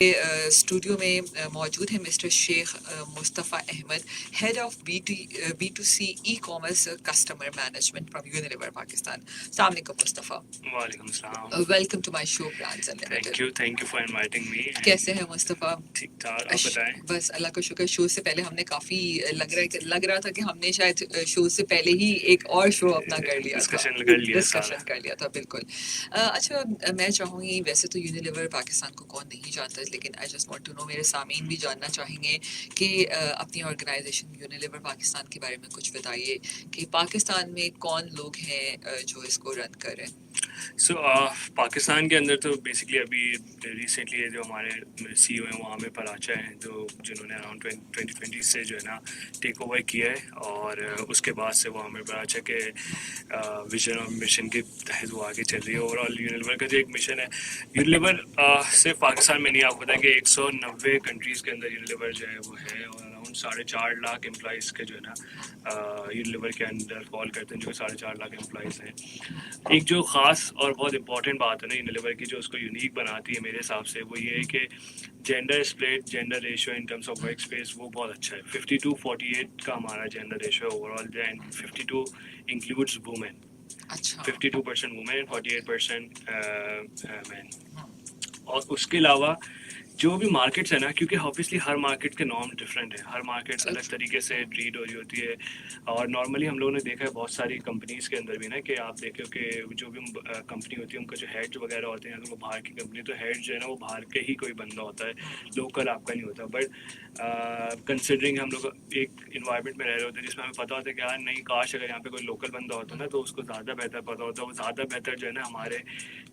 Studio میں موجود ہیں mister Sheikh Mustafa Ahmed, head of B to C e commerce customer management from Unilever Pakistan. السلام علیکم مصطفیٰ۔ وعلیکم السلام۔ Welcome to my show brands unlimited. Thank you for inviting me. کیسے ہیں مصطفیٰ؟ ٹھیک ٹھاک، آپ بتائیں۔ بس اللہ کا شکر۔ شو سے پہلے ہم نے کافی لگ رہا تھا کہ ہم نے شاید شو سے پہلے ہی ایک اور شو اپنا کر لیا تھا، ڈسکشن کر لیا تھا، بالکل۔ اچھا، میں چاہوں گی، ویسے تو یونیلیور پاکستان کو کون نہیں جانتا، لیکن I just want to know, میرے سامعین بھی جاننا چاہیں گے کہ اپنی آرگنائزیشن یونیلیور پاکستان کے بارے میں کچھ بتائیے کہ پاکستان میں کون لوگ ہیں جو اس کو رن کر رہے ہیں۔ سو پاکستان کے اندر تو بیسکلی ابھی ریسنٹلی جو ہمارے سی او ہیں وہ عامر پراچا ہیں، جنہوں نے اراؤنڈ 2020 سے جو ہے نا ٹیک اوور کیا ہے، اور اس کے بعد سے وہ عامر پراچا کے ویژن اور مشن کے تحت وہ آگے چل رہی ہے۔ اوور آل یونیلیور کا جو ایک مشن ہے، یونیلیور صرف پاکستان میں نہیں، آپ کو بتائیں کہ 190 کنٹریز کے اندر یونیلیور جو ہے وہ ہے، اور اراؤنڈ 4.5 لاکھ امپلائیز کے جو ہے نا یونیلیور کے اندر فال کرتے ہیں، جو 4.5 لاکھ امپلائیز ہیں۔ ایک جو خاص اور بہت امپورٹنٹ بات ہے نا یونیلیور کی، جو اس کو یونیک بناتی ہے میرے حساب سے، وہ یہ ہے کہ gender split, gender ratio in terms of work space وہ بہت اچھا ہے۔ 52-48 کا ہمارا جینڈر ریشو ہے overall, and 52 includes women, 52% women, 48% men. اور اس کے علاوہ جو بھی مارکیٹس ہیں نا، کیونکہ آبویسلی ہر مارکیٹ کے نارم ڈفرینٹ ہیں، ہر مارکیٹ الگ طریقے سے ٹریٹ ہو رہی ہوتی ہے، اور نارملی ہم لوگوں نے دیکھا ہے بہت ساری کمپنیز کے اندر بھی نا، کہ آپ دیکھو کہ جو بھی کمپنی ہوتی ہے ان کا جو ہیڈ وغیرہ ہوتے ہیں، اگر وہ باہر کی کمپنی، تو ہیڈ جو ہے نا وہ باہر کے ہی کوئی بندہ ہوتا ہے، لوکل آپ کا نہیں ہوتا۔ بٹ کنسیڈرنگ ہم لوگ ایک انوائرمنٹ میں رہ رہے ہوتے ہیں جس میں ہمیں پتہ ہوتا ہے کہ یار نہیں، کاش اگر یہاں پہ کوئی لوکل بندہ ہوتا نا تو اس کو زیادہ بہتر پتہ ہوتا ہے، وہ زیادہ بہتر جو ہے نا ہمارے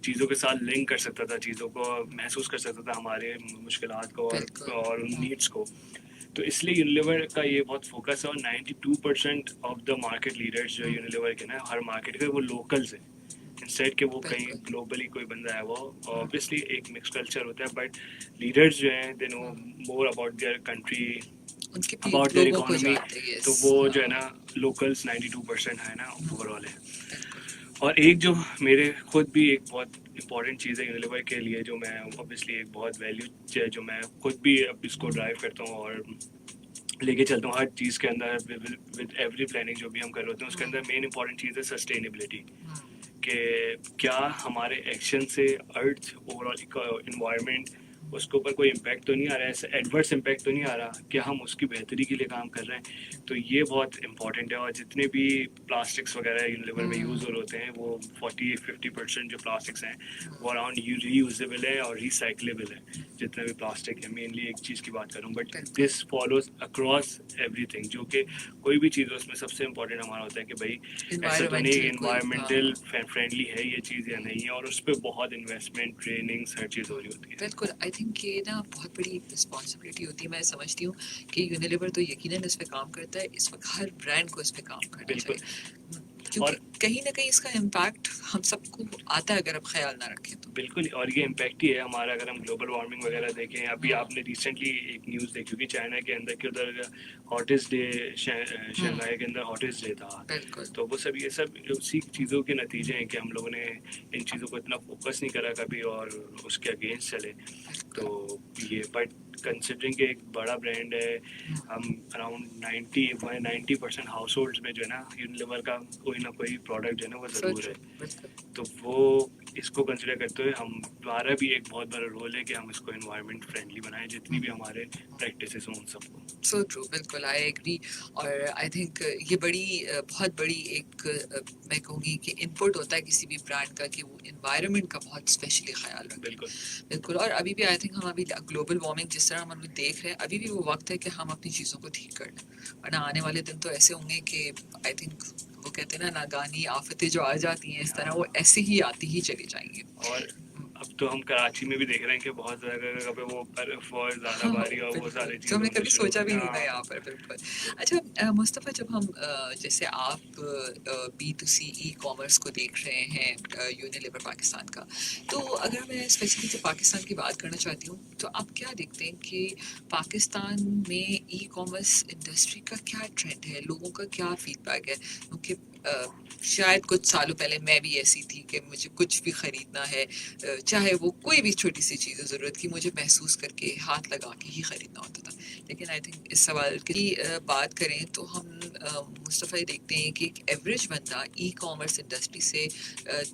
چیزوں کے ساتھ لنک کر سکتا تھا، چیزوں کو محسوس کر سکتا تھا، ہمارے مشکلات کو اور ان نیڈس کو۔ تو اس لیے یونیلیور کا یہ بہت فوکس ہے، اور 92% آف دا مارکیٹ لیڈرز جو یونیلیور کے نا ہر مارکیٹ کے وہ لوکلز ہیں، انسٹیڈ کہ وہ کہیں گلوبلی کوئی بندہ ہے۔ وہ اوبیسلی ایک مکس کلچر ہوتا ہے، بٹ لیڈرز جو ہیں they know more about their country, about their economy, تو وہ جو ہے نا لوکلز 92% ہے نا اوور آل ہے۔ اور ایک جو میرے خود بھی ایک بہت امپورٹنٹ چیز ہے یونیلیور کے لیے، جو میں اوبیسلی ایک بہت ویلیو ہے، جو میں خود بھی اب اس کو ڈرائیو کرتا ہوں اور لے کے چلتا ہوں ہر چیز کے اندر، ود ایوری پلاننگ جو بھی ہم کر رہے ہوتے ہیں، اس کے اندر مین امپورٹنٹ چیز ہے سسٹینیبلٹی، کہ کیا ہمارے ایکشن سے ارتھ، اوور آل انوائرمنٹ، اس کے اوپر کوئی امپیکٹ تو نہیں آ رہا ہے، ایسے ایڈورس امپیکٹ تو نہیں آ رہا، کہ ہم اس کی بہتری کے لیے کام کر رہے ہیں۔ تو یہ بہت امپورٹنٹ ہے۔ اور جتنے بھی پلاسٹکس وغیرہ یونیلیور میں یوز ہو رہے ہوتے ہیں، وہ 40-50% جو پلاسٹکس ہیں وہ اراؤنڈ ری یوزیبل ہے اور ریسائکلیبل ہے، جتنے بھی پلاسٹک ہے۔ مینلی ایک چیز کی بات کروں، but this follows across every thing, جو کہ کوئی بھی چیز ہو اس میں سب سے امپورٹنٹ ہمارا ہوتا ہے کہ بھائی ایسا تو نہیں انوائرمنٹل فرینڈلی ہے یہ چیز یا نہیں ہے، اور اس پہ بہت انویسٹمنٹ، ٹریننگس، ہر چیز ہو رہی ہوتی ہے۔ بالکل، آئی تھنک یہ نا بہت بڑی رسپانسبلٹی ہوتی ہے۔ میں سمجھتی ہوں کہ یونیلیور تو یقیناً اس پہ کام کرتا ہے، اس وقت ہر برانڈ کو اس پہ کام کرنا چاہیے، کیونکہ کہیں نہ کہیں اس کا امپیکٹ ہم سب کو آتا ہے اگر آپ خیال نہ رکھیں تو۔ بالکل، اور یہ امپیکٹ ہی ہے ہمارا۔ اگر ہم گلوبل وارمنگ وغیرہ دیکھیں، ابھی آپ نے ریسنٹلی ایک نیوز دیکھی ہوگی چائنا کے اندر کہ ادھر ہاٹسٹ ڈے، شنگھائی کے اندر ہاٹسٹ ڈے تھا، تو وہ سب یہ سب اسی چیزوں کے نتیجے ہیں کہ ہم لوگوں نے ان چیزوں کو اتنا فوکس نہیں کرا کبھی اور اس کے اگینسٹ چلے۔ تو یہ بٹ کنسیڈرنگ کہ ایک بڑا برانڈ ہے، ہم اراؤنڈ 90% ہاؤس ہولڈس میں جو ہے نا یونیلیور کا کوئی نہ کوئی پروڈکٹ جو ہے نا وہ ضرور ہے، تو وہ اس کو کنسیڈر کرتے ہوئے ہمارا بھی ایک بہت بڑا رول ہے کہ ہم اس کو انوائرمنٹ فرینڈلی بنائیں، جتنی بھی ہمارے پریکٹسز ہوں ان سب کو۔ سو ٹرو، بالکل آئی ایگری۔ اور آئی تھنک یہ بہت بڑی ایک میں کہوں گی کہ ان پٹ ہوتا ہے کسی بھی برانڈ کا، کہ وہ انوائرمنٹ کا بہت اسپیشلی خیال رکھیں۔ بالکل، اور ابھی بھی آئی تھنک ہم ابھی گلوبل وارمنگ جس طرح ہم ابھی دیکھ رہے ہیں، ابھی بھی وہ وقت ہے کہ ہم اپنی چیزوں کو ٹھیک کر لیں، ورنہ آنے والے دن تو ایسے ہوں گے کہ آئی تھنک وہ کہتے ہیں نا ناگانی آفتیں جو آ جاتی ہیں اس طرح، وہ ایسے ہی آتی ہی چلی جائیں گی۔ اور اب تو ہم کراچی میں بھی دیکھ رہے ہیں کہ بہت جگہ پہ وہ برف اور زیادہ باری اور وہ سارے چیزیں، جو ہم نے کبھی سوچا بھی نہیں تھا یہاں پر۔ بالکل۔ اچھا مصطفیٰ، جب ہم جیسے آپ B to C e commerce کو دیکھ رہے ہیں یونیلیور پاکستان کا، تو اگر میں اسپیسیفکلی پاکستان کی بات کرنا چاہتی ہوں، تو آپ کیا دیکھتے ہیں کہ پاکستان میں ای کامرس انڈسٹری کا کیا ٹرینڈ ہے، لوگوں کا کیا فیڈ بیک ہے؟ کیونکہ شاید کچھ سالوں پہلے میں بھی ایسی تھی کہ مجھے کچھ بھی خریدنا ہے چاہے وہ کوئی بھی چھوٹی سی چیز ضرورت کی مجھے محسوس کر کے ہاتھ لگا کے ہی خریدنا ہوتا تھا. لیکن آئی تھنک اس سوال کی بات کریں تو ہم مصطفیٰ دیکھتے ہیں کہ ایک ایوریج بندہ ای کامرس انڈسٹری سے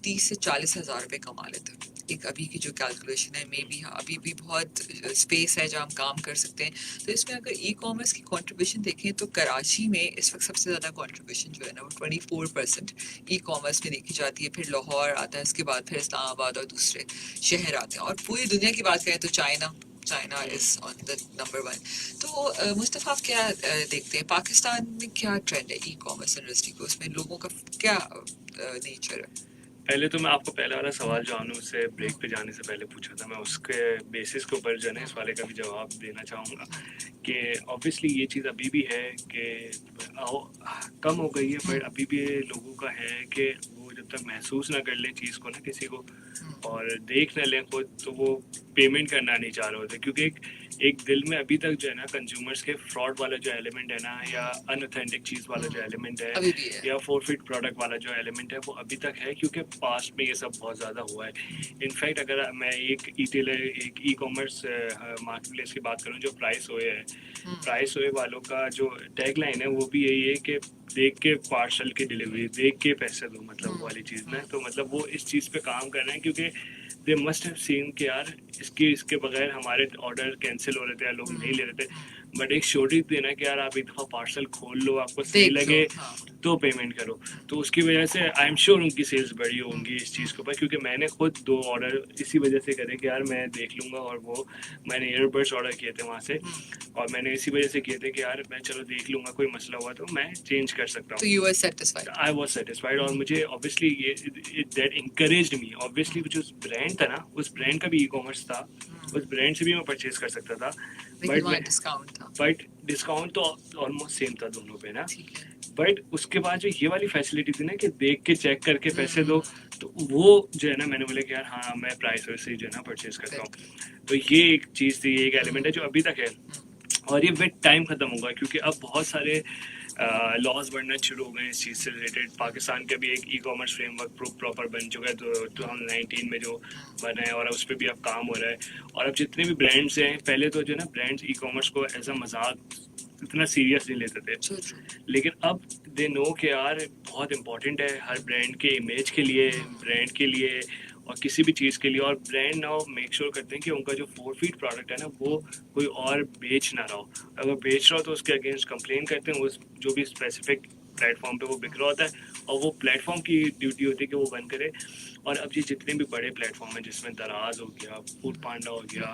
30 سے 40 ہزار روپے کما لیتا ہے. ایک ابھی کی جو کیلکولیشن ہے مے بی ابھی بھی بہت اسپیس ہے جہاں ہم کام کر سکتے ہیں. تو اس میں اگر ای کامرس کی کنٹریبیوشن دیکھیں تو کراچی میں اس وقت سب سے زیادہ کنٹریبیوشن جو ہے نا وہ 24% ای کامرس میں دیکھی جاتی ہے. پھر لاہور آتا ہے, اس کے بعد پھر اسلام آباد اور دوسرے شہر آتے ہیں. اور پوری دنیا کی بات کریں تو China is on the number 1. تو مصطفیٰ آپ کیا دیکھتے ہیں پاکستان میں کیا ٹرینڈ ہے ای کامرس انڈسٹری کو, اس میں لوگوں کا کیا نیچر ہے؟ پہلے تو میں آپ کو پہلا والا سوال جو انو سے بریک پہ جانے سے پہلے پوچھا تھا, میں اس کے بیسس کے اوپر جو ہے نا اس والے کا بھی جواب دینا چاہوں گا کہ آبویسلی یہ چیز ابھی بھی ہے کہ کم ہو گئی ہے, بٹ ابھی بھی لوگوں کا ہے کہ وہ جب تک محسوس نہ کر لیں چیز کو نا کسی کو اور دیکھ نہ لیں خود تو وہ پیمنٹ کرنا نہیں چاہ رہے ہوتے, کیونکہ ایک دل میں ابھی تک جو ہے نا کنزیومرس کے فراڈ والا جو ایلیمنٹ ہے نا یا ان اوتھینٹک چیز والا جو ایلیمنٹ ہے یا فورفیٹ پروڈکٹ والا جو ایلیمنٹ ہے وہ ابھی تک ہے, کیونکہ پاسٹ میں یہ سب بہت زیادہ ہوا ہے. انفیکٹ اگر میں ایک ای ٹیلر ایک ای کامرس مارکیٹ پلیس کی بات کروں جو پرائس ہوئے والوں کا جو ٹیگ لائن ہے وہ بھی یہی ہے کہ دیکھ کے پارسل کی ڈلیوری, دیکھ کے پیسے دو, مطلب والی چیز نا. تو مطلب وہ اس چیز پہ کام کر رہے ہیں کیونکہ دے مسٹ ہیو سین کہ یار اس کے بغیر ہمارے آرڈر کینسل ہو رہے تھے یا لوگ نہیں لے رہے تھے. بٹ ایک شورٹی دینا کہ یار آپ ایک دفعہ پارسل کھول لو, آپ کو صحیح لگے تو پیمنٹ کرو. تو اس کی وجہ سے آئی ایم شیور ان کی سیلس بڑی ہوں گی اس چیز کے اوپر, کیونکہ میں نے خود 2 آرڈر اسی وجہ سے کرے کہ یار میں دیکھ لوں گا, اور وہ میں نے ایئر بڈس آرڈر کیے تھے وہاں سے, اور میں نے اسی وجہ سے کیے تھے کہ یار میں چلو دیکھ لوں گا, کوئی مسئلہ ہوا تو میں چینج کر سکتا ہوں. آئی واز سیٹسفائڈ, اور مجھے اوبیسلی یہ دیٹ انکریجڈ می. اوبیسلی جو برانڈ تھا نا اس برانڈ کا بھی ای کامرس تھا, اس برانڈ سے بھی میں پرچیز کر سکتا تھا, بٹ ڈسکاؤنٹ تو آلموسٹ سیم تھا دونوں پہ نا. بٹ اس کے بعد جو یہ والی فیسلٹی تھی نا کہ دیکھ کے چیک کر کے پیسے دو, تو وہ جو ہے نا میں نے بولا کہ یار ہاں میں پرائس سے جو ہے نا پرچیز کرتا ہوں. تو یہ ایک چیز تھی, یہ ایک ایلیمنٹ ہے جو ابھی تک ہے, اور یہ ود ٹائم ختم ہوگا کیونکہ اب بہت سارے لاز بڑھنا شروع ہو گئے ہیں اس چیز سے ریلیٹڈ. پاکستان کا بھی ایک e commerce framework proper بن چکا ہے 2019 میں جو بنا ہے, اور اس پہ بھی اب کام ہو رہا ہے. اور اب جتنے بھی برانڈس ہیں, پہلے تو جو ہے نا برانڈس ای کامرس کو ایز اے مذاق اتنا سیریس نہیں لیتے تھے, لیکن اب دے نو کہ یار بہت امپورٹنٹ ہے ہر برانڈ کے امیج کے لیے, برانڈ کے لیے اور کسی بھی چیز کے لیے. اور برانڈ ناؤ میک شیور کرتے ہیں کہ ان کا جو فورفیٹ پروڈکٹ ہے نا وہ کوئی اور بیچ نہ رہا ہو. اگر بیچ رہا ہو تو اس کے اگینسٹ کمپلین کرتے ہیں, اس جو بھی اسپیسیفک پلیٹ فارم پہ وہ بک رہا ہوتا ہے, اور وہ پلیٹ فارم کی ڈیوٹی ہوتی ہے کہ وہ بند کرے. اور اب یہ جتنے بھی بڑے پلیٹ فارم ہیں جس میں دراز ہو گیا, فوڈ پانڈا ہو گیا,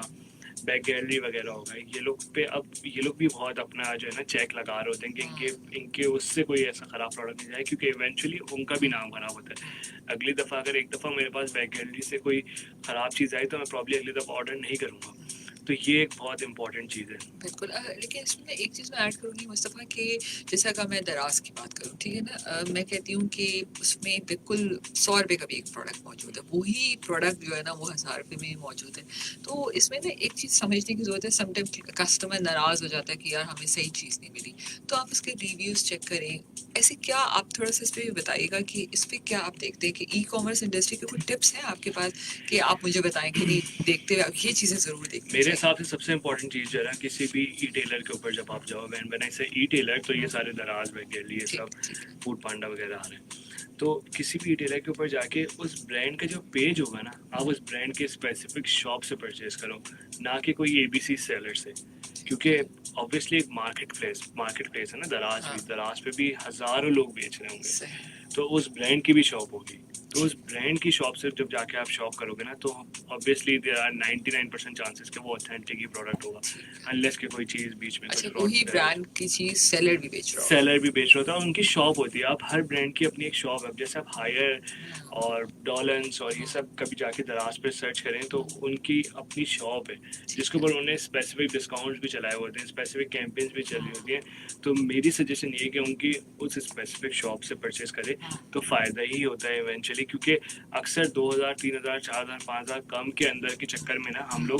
بیک گیلری وغیرہ ہو گئے, یہ لوگ پہ اب یہ لوگ بھی بہت اپنا جو ہے نا چیک لگا رہے ہوتے ہیں کہ ان کے اس سے کوئی ایسا خراب پروڈکٹ نہیں جائے, کیونکہ ایونچولی ان کا بھی نام خراب ہوتا ہے. اگلی دفعہ اگر ایک دفعہ میرے پاس بیک گیلری سے کوئی خراب چیز آئی تو میں پرابلی اگلی دفعہ آرڈر نہیں کروں گا. تو یہ ایک بہت امپورٹنٹ چیز ہے. بالکل. لیکن اس میں ایک چیز میں ایڈ کروں گی مصطفیٰ کہ جیسا کہ میں دراز کی بات کروں, ٹھیک ہے نا, میں کہتی ہوں کہ اس میں بالکل 100 روپے کا بھی ایک پروڈکٹ موجود ہے, وہی پروڈکٹ جو ہے نا وہ 1000 روپے میں موجود ہے. تو اس میں نا ایک چیز سمجھنے کی ضرورت ہے. سم ٹائم کسٹمر ناراض ہو جاتا ہے کہ یار ہمیں صحیح چیز نہیں ملی, تو آپ اس کے ریویوز چیک کریں. ایسے کیا آپ تھوڑا سا اس پہ بھی بتائیے گا کہ اس پہ کیا آپ دیکھتے ہیں کہ ای کامرس انڈسٹری کے کوئی ٹپس ہیں آپ کے پاس کہ آپ مجھے بتائیں کہ نہیں دیکھتے ہوئے آپ یہ چیزیں ضرور دیکھیں. میرے حساب سے سب سے امپورٹنٹ چیز جو ہے نا کسی بھی ای ٹیلر کے اوپر جب آپ جاؤ, میں سے ای ٹیلر تو یہ سارے دراز وغیرہ یہ سب فوڈ پانڈا وغیرہ آ رہے ہیں, تو کسی بھی ای ٹیلر کے اوپر جا کے اس برانڈ کا جو پیج ہوگا نا, آپ اس برانڈ کے اسپیسیفک شاپ سے پرچیز کرو, نہ کہ کوئی ABC سیلر سے. کیونکہ obviously ایک مارکیٹ پلیس ہے نا, دراز پہ بھی ہزاروں لوگ بیچ رہے ہوں گے, تو اس برانڈ کی بھی شاپ ہوگی. تو اس برانڈ کی شاپ سے جب جا کے آپ شاپ کرو گے نا, تو obviously there are 99% چانسز کہ وہ اوتھینٹک ہی پروڈکٹ ہوگا, انلیس کہ کوئی چیز بیچ میں وہی برانڈ کی چیز سیلر بھی بیچ رہا ہوتا ہے. ان کی شاپ ہوتی ہے. آپ ہر برانڈ کی اپنی ایک شاپ ہے. جیسے آپ ہائر اور ڈالنس اور یہ سب کبھی جا کے دراز پہ سرچ کریں تو ان کی اپنی شاپ ہے جس کے اوپر انہوں نے اسپیسیفک ڈسکاؤنٹس بھی چلائے ہوتے ہیں, اسپیسیفک کیمپینس بھی چلی ہوتی ہیں. تو میری سجیشن یہ ہے کہ ان کی اس اسپیسیفک شاپ سے پرچیز کرے تو فائدہ ہی ہوتا ہے ایونچولی, کیونکہ اکثر 2000 3000 4000 5000 کم کے اندر کے چکر میں نا ہم لوگ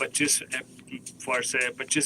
25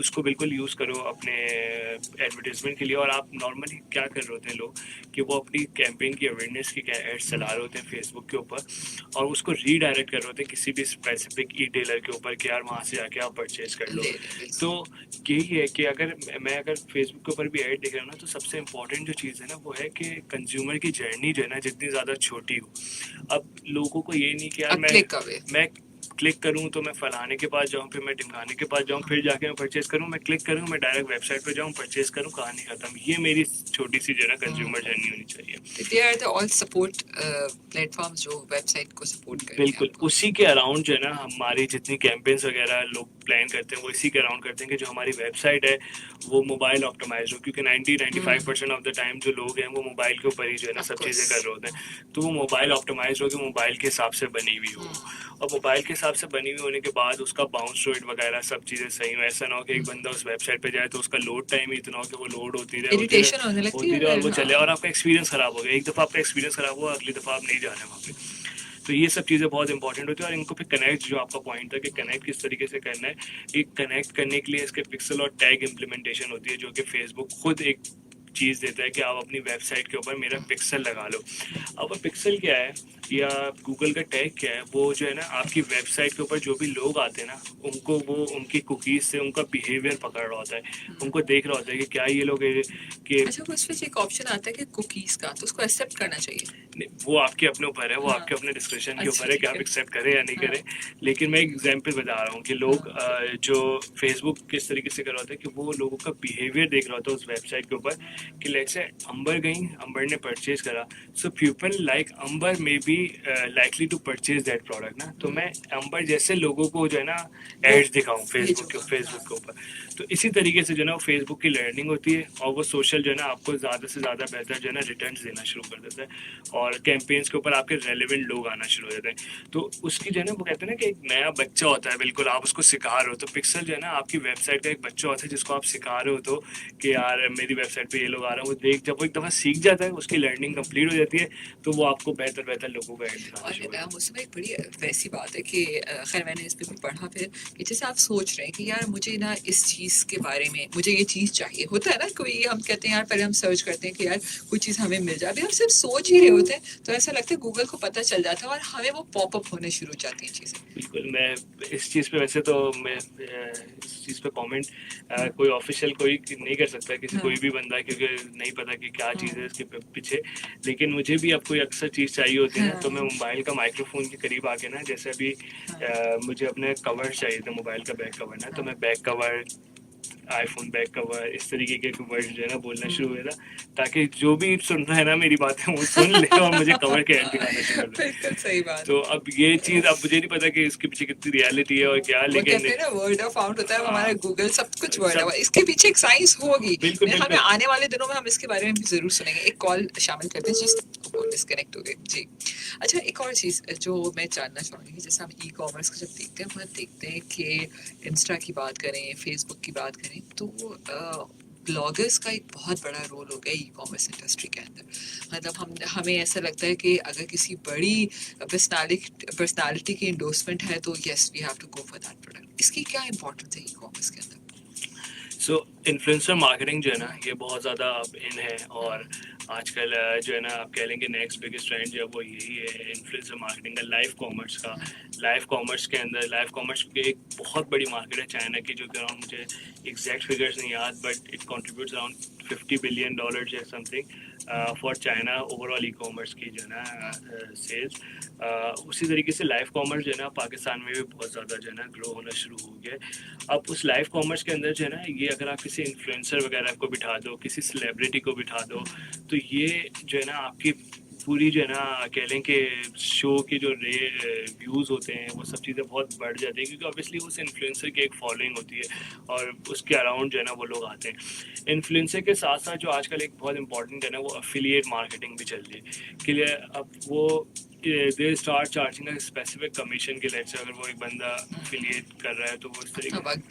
اس کو بالکل یوز کرو اپنے ایڈورٹیزمنٹ کے لیے. اور آپ نارملی کیا کر رہے ہوتے ہیں لوگ کہ وہ اپنی کیمپین کی اویئرنیس کی ایڈ چلا رہے ہوتے ہیں فیس بک کے اوپر, اور اس کو ری ڈائریکٹ کر رہے ہوتے ہیں کسی بھی اسپیسیفک ای ٹیلر کے اوپر کہ یار وہاں سے جا کے آپ پرچیز کر لو. تو یہی ہے کہ اگر فیس بک کے اوپر بھی ایڈ دیکھ رہا ہوں نا, تو سب سے امپورٹنٹ جو چیز ہے نا وہ ہے کہ کنزیومر کی جرنی جو ہے نا جتنی زیادہ چھوٹی ہو. اب لوگوں کو یہ نہیں کہ یار میں کلک کروں تو میں فلانے کے پاس جاؤں, پھر میں ڈمکانے کے پاس جاؤں, پھر جا کے میں پرچیز کروں, میں کلک کروں, میں ڈائریکٹ ویب سائٹ پہ جاؤں, پرچیز کروں, کہانی ختم. یہ میری چھوٹی سی جو ہے نا کنزیومر جرنی ہونی چاہیے. They are the all support platforms جو ویب سائٹ کو سپورٹ کرتے ہیں. بالکل اسی کے اراؤنڈ جو ہے نا ہماری جتنی کیمپینس وغیرہ لوگ پلان کرتے ہیں وہ اسی کے اراؤنڈ کرتے ہیں کہ جو ہماری ویب سائٹ ہے وہ موبائل آپٹیمائز ہو, کیونکہ 90-95% آف دا ٹائم جو لوگ ہیں وہ موبائل کے اوپر ہی جو ہے نا سب چیزیں کر رہے ہوتے ہیں. تو وہ موبائل آپٹیمائز ہو کہ موبائل کے حساب سے بنی ہوئی ہو, اور موبائل کے حساب سے بنی ہوئی ہونے کے بعد اس کا باؤنس ریٹ وغیرہ سب چیزیں صحیح ہو. ایسا نہ ہو کہ ایک بندہ اس ویب سائٹ پہ جائے تو اس کا لوڈ ٹائم ہی اتنا ہو کہ وہ لوڈ ہوتی رہے اور وہ چلے, اور آپ کا ایکسپیرینس خراب ہو گیا. ایک دفعہ آپ کا ایکسپیرینس خراب ہوا, اگلی دفعہ آپ نہیں جانا وہاں پہ. تو یہ سب چیزیں بہت امپورٹنٹ ہوتی ہیں. اور ان کو پھر کنیکٹ, جو آپ کا پوائنٹ تھا کہ کنیکٹ کس طریقے سے کرنا ہے, ایک کنیکٹ کرنے کے لیے اس کے پکسل اور ٹیگ امپلیمنٹیشن ہوتی ہے, جو کہ فیس بک خود ایک چیز دیتا ہے کہ آپ اپنی ویب سائٹ کے اوپر میرا پکسل لگا لو. اب وہ پکسل کیا ہے یا گوگل کا ٹیگ کیا ہے, وہ جو ہے نا آپ کی ویب سائٹ کے اوپر جو بھی لوگ آتے ہیں نا ان کو وہ ان کی کوکیز سے ان کا بیہیویئر پکڑ رہا ہوتا ہے, ان کو دیکھ رہا ہوتا ہے کہ کیا یہ لوگ کہ اچھا اس میں ایک آپشن آتا ہے کہ کوکیز کا, تو اس کو ایکسیپٹ کرنا چاہیے. وہ آپ کے اپنے اوپر ہے, وہ آپ کے اپنے ڈسکرپشن کے اوپر ہے کہ آپ ایکسیپٹ کریں یا نہیں کریں. لیکن میں ایک ایگزامپل بتا رہا ہوں کہ لوگ جو فیس بک کس طریقے سے کر رہا ہوتا ہے کہ وہ لوگوں کا بیہیویئر دیکھ رہا ہوتا ہے اس ویب سائٹ کے اوپر کہ لیٹس سے امبر گئیں, امبر نے پرچیز کرا, سو پیپل لائک امبر میں be likely to purchase that product نا. تو میں امبر جیسے لوگوں کو جو ہے نا ایڈس دکھاؤں فیس بک کے اوپر. تو اسی طریقے سے جو ہے نا فیس بک کی لرننگ ہوتی ہے, اور وہ سوشل جو ہے نا آپ کو زیادہ سے زیادہ بہتر جو ہے نا ریٹرنس دینا شروع کر دیتا ہے, اور کیمپینس کے اوپر آپ کے ریلیونٹ لوگ آنا شروع ہو جاتے ہیں. تو اس کی جو ہے نا وہ کہتے ہیں نا کہ ایک نیا بچہ ہوتا ہے, بالکل آپ اس کو سکھا رہے ہو. تو پکسل جو ہے نا آپ کی ویب سائٹ کا ایک بچہ ہوتا ہے جس کو آپ سکھا رہے ہو تو کہ یار میری ویب سائٹ پہ یہ لوگ آ رہے ہیں. وہ جب وہ ایک دفعہ سیکھ جاتا ہے, اس کی لرننگ کمپلیٹ ہو جاتی ہے, تو وہ آپ کو بہتر لوگوں کا ایڈ دکھانا شروع ہوتا ہے. اس میں ایک بڑی ویسی بات ہے کہ خیر میں نے اس پہ بھی پڑھا پھر کہ جیسے آپ سوچ رہے ہیں کہ یار مجھے نا اس چیز کے بارے میں مجھے یہ چیز چاہیے, ہوتا ہے نا کوئی ہم کہتے ہیں یار پہلے ہم سرچ کرتے ہیں کہ یار کوئی چیز ہمیں مل جائے, ابھی ہم صرف سوچ ہی رہے ہوتے ہیں تو ایسا لگتا ہے گوگل کو پتہ چل جاتا ہے اور ہمیں وہ پاپ اپ ہونے شروع ہو جاتی ہیں چیزیں. بالکل, میں اس چیز پہ ویسے تو میں اس چیز پہ کامنٹ کوئی آفیشیل کوئی نہیں کر سکتا کسی کوئی بھی بندہ, کیونکہ نہیں پتا کہ کیا چیز ہے اس کے پیچھے. لیکن مجھے بھی اب کوئی اکثر چیز چاہیے ہوتی ہے نا, تو میں موبائل کا مائکرو فون کے قریب آ کے نا, جیسے ابھی مجھے اپنے کور چاہیے تھے موبائل کا بیک کور نا, تو میں بیک کور, آئی فون بیک کور, اس طریقے کے ورڈ جو ہے نا بولنا شروع ہوا تھا, تاکہ جو بھی سن رہا ہے نا میری باتیں وہ سن لے اور مجھے کور کے ایڈ دکھانا شروع کر دے. بالکل صحیح بات. تو اب یہ چیز اب مجھے نہیں پتا کہ اس کے پیچھے کتنی ریالٹی ہے اور کیا, لیکن ورڈ آف ماؤتھ ہوتا ہے ہمارا, گوگل سب کچھ ورڈ آف, اس کے پیچھے ایک سائنس ہوگی. ہمیں آنے والے دنوں میں ہم اس کے بارے میں بھی ضرور سنیں گے. ایک کال شامل کرتے ہیں, جس ڈسکنیکٹ ہو گئی جی. اچھا ایک اور چیز جو میں جاننا چاہوں گی, جیسے ہم ای کامرس کا جب دیکھتے ہیں, ہم دیکھتے ہیں کہ انسٹا کی بات کریں, فیس بک کی بات کریں, تو بلاگرس کا ایک بہت بڑا رول ہو گیا ای کامرس انڈسٹری کے اندر. مطلب ہمیں ایسا لگتا ہے کہ اگر کسی بڑی پرسنالٹی کی انڈورسمنٹ ہے تو yes we have to go for that product. اس کی کیا امپورٹنس ہے ای کامرس کے اندر؟ سو انفلوئنسر مارکیٹنگ جو ہے نا یہ بہت زیادہ اب ان ہے, اور آج کل جو ہے نا آپ کہہ لیں کہ نیکسٹ بگیسٹ ٹرینڈ جو ہے وہ یہی ہے انفلوئنسر مارکیٹنگ کا, لائیو کامرس کا. لائیو کامرس کے اندر, لائیو کامرس کی ایک بہت بڑی مارکیٹ ہے چائنا کی, جو کہ اراؤنڈ مجھے ایگزیکٹ فگرس نہیں یاد, but it contributes around $50 billion یا some thing for China over all e commerce کی جو ہے نا سیلس. اسی طریقے سے لائیو کامرس جو ہے نا پاکستان میں بھی بہت زیادہ جو ہے نا گرو ہونا شروع ہو گیا ہے. اب اس لائیو کامرس کے اندر جو ہے نا یہ اگر آپ کسی انفلوئنسر وغیرہ کو بٹھا دو, کسی سیلیبریٹی کو بٹھا دو, تو یہ جو ہے نا آپ کی پوری جو ہے نا کہہ لیں کہ شو کے جو ویوز ہوتے ہیں وہ سب چیزیں بہت بڑھ جاتی ہیں, کیونکہ اوبیسلی اس انفلوئنسر کی ایک فالوئنگ ہوتی ہے اور اس کے اراؤنڈ جو ہے نا وہ لوگ آتے ہیں. انفلوئنسر کے ساتھ ساتھ جو آج کل ایک بہت امپورٹنٹ ہے نا وہ افیلیٹ مارکیٹنگ بھی چل رہی ہے کہ لیے اب وہ they start charging a specific commission کے لیے. اگر وہ ایک بندہ افیلیٹ کر رہا ہے تو وہ اس طریقے اپنا وقت